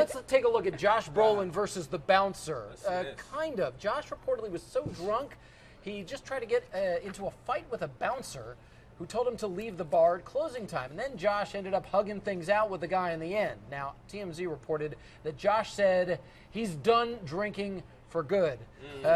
let's take a look at Josh Brolin versus the bouncer. Kind of. Josh reportedly was so drunk, he just tried to get into a fight with a bouncer who told him to leave the bar at closing time. And then Josh ended up hugging things out with the guy in the end. Now, TMZ reported that Josh said he's done drinking for good.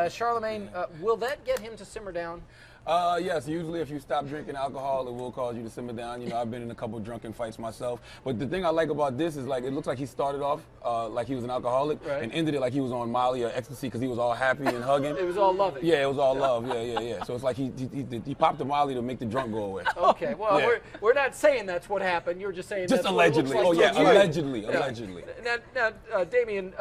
Charlemagne, will that get him to simmer down? Yes, usually if you stop drinking alcohol, it will cause you to simmer down. You know, I've been in a couple drunken fights myself. But the thing I like about this is, like, it looks like he started off like he was an alcoholic and ended it like he was on Molly or ecstasy because he was all happy and hugging. It was all loving. Yeah, it was all love. Yeah. So it's like he popped the Molly to make the drunk go away. Okay, well, we're not saying that's what happened. You're just saying just that's allegedly. What it looks like Allegedly. Now, Damien,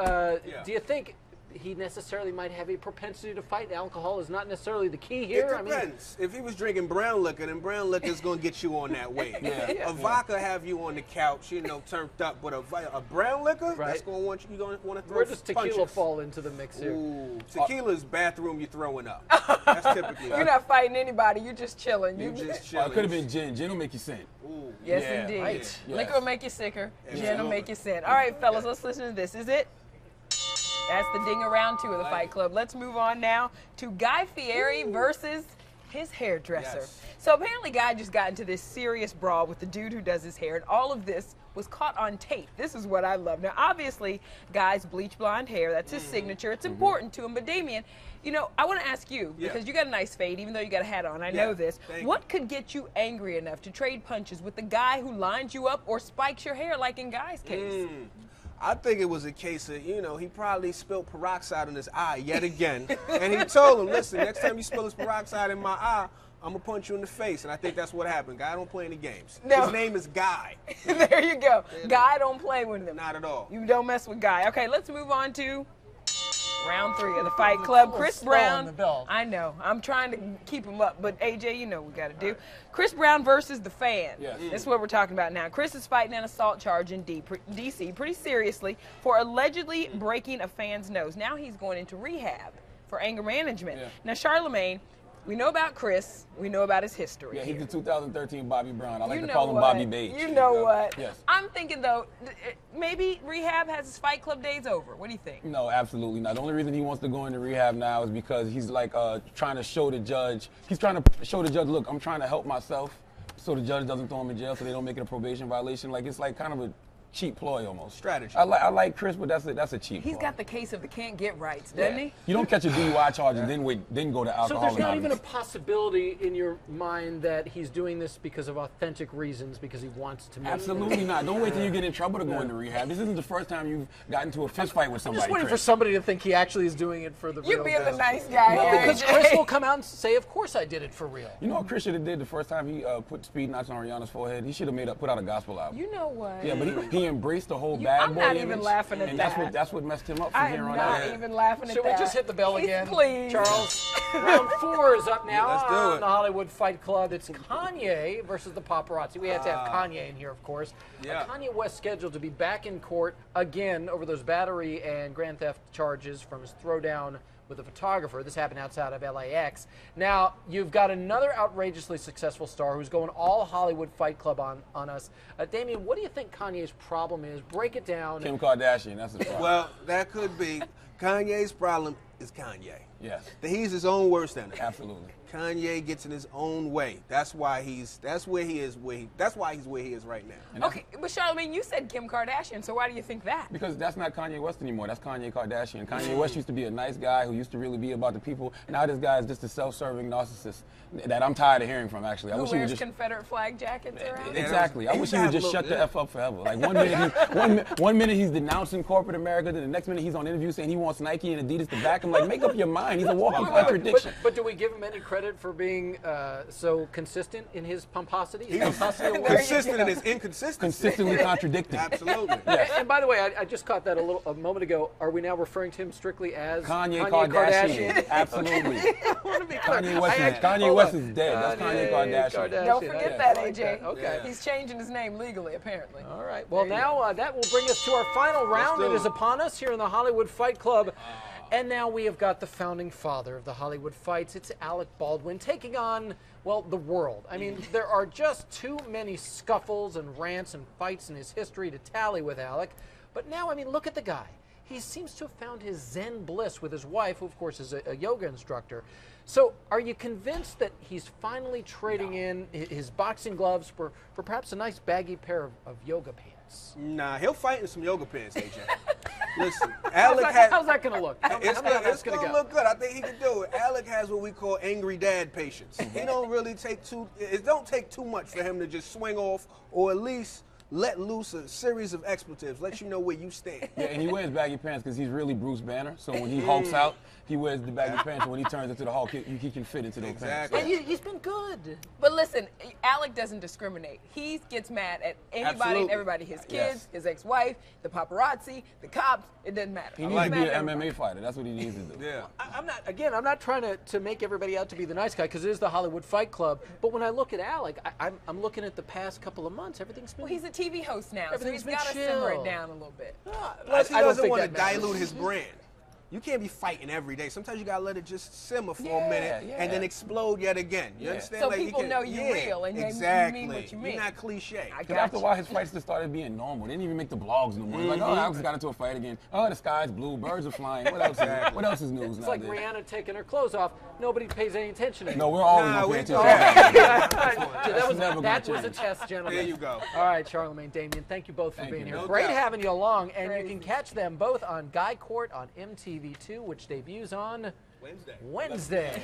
do you think he necessarily might have a propensity to fight? Alcohol is not necessarily the key here. It depends. If he was drinking brown liquor, then brown liquor is going to get you on that wave. A vodka have you on the couch, you know, turned up, but a brown liquor, that's going to want you to throw punches. Where does tequila fall into the mix here? Ooh, tequila's bathroom you're throwing up. That's typically. You're not fighting anybody. You're just chilling. You're just chilling. It could have been gin. Gin will make you sin. Ooh. Yes, indeed. Right. Liquor will make you sicker. Gin will make you sin. All right, fellas, let's listen to this. Is it? That's the ding around 2 of the Fight Club. Let's move on now to Guy Fieri versus his hairdresser. So apparently Guy just got into this serious brawl with the dude who does his hair, and all of this was caught on tape. This is what I love. Now, obviously, Guy's bleach blonde hair, that's his signature. It's important to him. But Damien, you know, I want to ask you, because you got a nice fade, even though you got a hat on, I know this. What could get you angry enough to trade punches with the guy who lines you up or spikes your hair, like in Guy's case? I think it was a case of, you know, he probably spilled peroxide in his eye yet again. And he told him, listen, next time you spill this peroxide in my eye, I'm going to punch you in the face. And I think that's what happened. Guy don't play any games. No. His name is Guy. There you go. Guy don't play with him. Not at all. You don't mess with Guy. Okay, let's move on to round 3 of the Fight Club. Chris Brown. I know. I'm trying to keep him up, but AJ, you know what we got to do. Chris Brown versus the Fan. This is what we're talking about now. Chris is fighting an assault charge in D.C. pretty seriously for allegedly breaking a fan's nose. Now he's going into rehab for anger management. Now, Charlemagne, we know about Chris. We know about his history. Yeah, he's the 2013 Bobby Brown. I like to know call him what? Bobby Beige. You know what? Yes. I'm thinking, though, maybe rehab has his Fight Club days over. What do you think? No, absolutely not. The only reason he wants to go into rehab now is because he's like trying to show the judge. He's trying to show the judge, look, I'm trying to help myself so the judge doesn't throw him in jail so they don't make it a probation violation. Like, it's like kind of a cheap ploy almost. Strategy. I like Chris, but that's a cheap He's ploy. got the case of the can't get rights, doesn't he? You don't catch a DUI charge and then go to alcohol. So there's not even a Anonymous. possibility in your mind that he's doing this because of authentic reasons, because he wants to make Absolutely not. Don't wait till you get in trouble to go into rehab. This isn't the first time you've gotten into a fist fight with I'm somebody. just waiting for Chris. somebody to think he actually is doing it for the real. You're being the deal. nice guy. No, here, because AJ. Chris will come out and say, of course I did it for real. You know what Chris should have did the first time he put speed knots on Rihanna's forehead? He should have put out a gospel album. You know what? Yeah, but he embraced the whole bad I'm boy not image, even laughing at and that. that's what messed him up from I here am on not out. even laughing at Should that. we just hit the bell again? Please. Charles, round 4 is up now Let's do on it. the Hollywood Fight Club. It's Kanye versus the paparazzi. We had to have Kanye in here, of course. Kanye West scheduled to be back in court again over those battery and grand theft charges from his throwdown with a photographer. This happened outside of LAX. Now, you've got another outrageously successful star who's going all Hollywood Fight Club on us. Damien, what do you think Kanye's problem is? Break it down. Kim Kardashian, that's the problem. Well, that could be. Kanye's problem is Kanye. Yes. He's his own worst enemy. Absolutely. Kanye gets in his own way. That's why he's where he is right now. Okay, but Charlemagne, you said Kim Kardashian, so why do you think that? Because that's not Kanye West anymore. That's Kanye Kardashian. Kanye West used to be a nice guy who used to really be about the people. Now this guy is just a self-serving narcissist that I'm tired of hearing from, actually. I Who wish he would wears just Confederate flag jackets around? Exactly. I wish he would just shut the F up forever. Like one minute he's denouncing corporate America, then the next minute he's on interview saying he wants Nike and Adidas to back him. Like, make up your mind. He's a walking contradiction. But do we give him any credit for being so consistent in his pomposity? He's consistent in his inconsistency. Consistently contradicting. Absolutely. Yes. And by the way, I just caught that a moment ago. Are we now referring to him strictly as Kanye Kardashian. Absolutely. I want to be clear. Kanye West is dead. That's Kanye Kardashian. Don't forget that, AJ. Okay. He's changing his name legally, apparently. All right. Well, now that will bring us to our final round that is upon us here in the Hollywood Fight Club. And now we have got the founding father of the Hollywood fights. It's Alec Baldwin taking on, well, the world. I mean, there are just too many scuffles and rants and fights in his history to tally with Alec. But now, I mean, look at the guy. He seems to have found his Zen bliss with his wife, who, of course, is a yoga instructor. So are you convinced that he's finally trading in his boxing gloves for perhaps a nice baggy pair of yoga pants? Nah, he'll fight in some yoga pants, AJ. Listen, how's that going to look? It's going to look good. I think he can do it. Alec has what we call angry dad patience. He don't really it don't take too much for him to just swing off, or at least let loose a series of expletives, let you know where you stand. Yeah, and he wears baggy pants because he's really Bruce Banner. So when he hulks out, he wears the baggy pants. And when he turns into the Hulk, he can fit into those pants. And he's been good. But listen, Alec doesn't discriminate. He gets mad at anybody and everybody. His kids, his ex-wife, the paparazzi, the cops. It doesn't matter. He needs to be an MMA fighter. That's what he needs to do. Yeah. I'm not trying to make everybody out to be the nice guy, because it is the Hollywood Fight Club. But when I look at Alec, I'm looking at the past couple of months. Everything's been. Well, he's a TV host now, so Everything's he's got to been simmer chill. it down a little bit. Plus, he I don't doesn't think want to that matters. dilute his brand. You can't be fighting every day. Sometimes you gotta let it just simmer for a minute and then explode yet again. You understand? So like people know you're real and you mean what you mean. You're not cliche. Because after a while, his fights just started being normal. They didn't even make the blogs no more. Like, oh, Alex got into a fight again. Oh, the sky's blue, birds are flying. What else is news It's now? like Rihanna taking her clothes off. Nobody pays any attention to it. No, we're always Nah, going to pay we attention. That was a test, gentlemen. There you go. All right, Charlamagne, Damien, thank you both for Thank being you. here. No Great doubt. having you along, and you can catch them both on Guy Court on MTV2, which debuts on Wednesday. Wednesday.